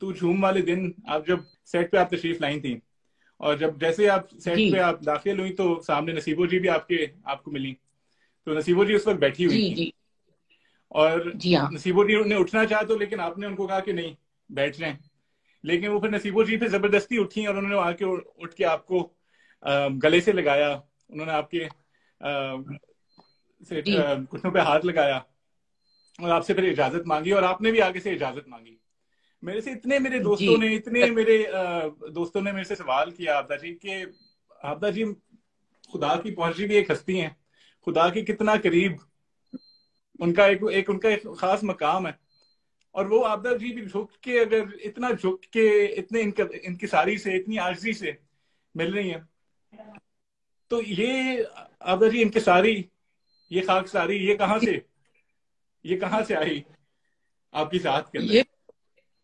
تو جھوم والے دن آپ جب سیٹ پہ آپ تشریف لائی تھی، اور جب جیسے آپ سیٹ پہ آپ داخل ہوئی تو سامنے نصیبو جی بھی آپ کو ملی. تو نصیبو جی اس وقت بیٹھی ہوئی تھی، اور نصیبو جی نے اٹھنا چاہا تو لیکن آپ نے ان کو کہا کہ نہیں بیٹھ رہے ہیں. لیکن وہ پھر نصیبو جی پہ زبردستی اٹھی اور انہوں نے آ کے اٹھ کے آپ کو گلے سے لگایا، انہوں نے آپ کے گھٹنوں پہ ہاتھ لگایا اور آپ سے پھر اجازت مانگی، اور آپ نے بھی آگے سے اجازت مانگی. میرے سے اتنے میرے دوستوں نے میرے سے سوال کیا عابدہ جی کہ عابدہ جی خدا کی پہنچی بھی ایک ہستی ہیں، خدا کے کتنا قریب، ان کا ایک خاص مقام ہے، اور وہ عابدہ جی بھی جھک کے اتنا جھک کے اتنے انکساری سے اتنی عاجزی سے مل رہی ہیں. تو یہ عابدہ جی انکساری، یہ خاکساری، یہ کہاں سے آئی آپ کی ذات کے اندر؟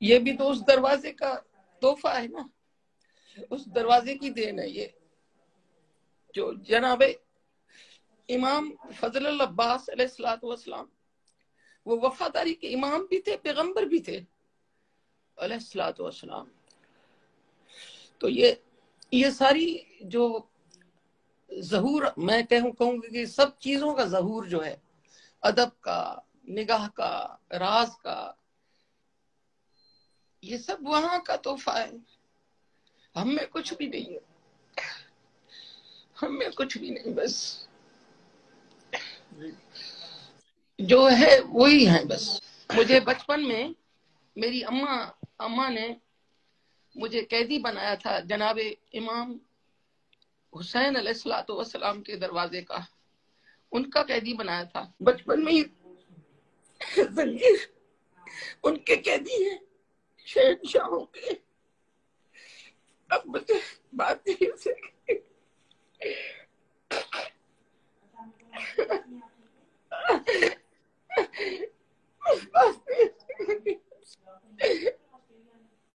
یہ بھی تو اس دروازے کا تحفہ ہے نا، اس دروازے کی دین ہے یہ. جو جناب امام فضل العباس علیہ السلام، وہ وفاداری کے امام بھی تھے، پیغمبر بھی تھے علیہ السلام. تو یہ ساری جو ظہور، میں کہوں کہ سب چیزوں کا ظہور جو ہے، ادب کا، نگاہ کا، راز کا، یہ سب وہاں کا تحفہ ہے. ہم میں کچھ بھی نہیں ہے، ہم میں کچھ بھی نہیں، بس جو ہے وہی ہے. بس مجھے بچپن میں میری اماں نے مجھے قیدی بنایا تھا جناب امام حسین علیہ السلام کے دروازے کا، ان کا قیدی بنایا تھا بچپن میں ہی. زنجیر ان کے قیدی ہیں، شہنشاہوں کے. اب مجھے بات نہیں ہو سکی.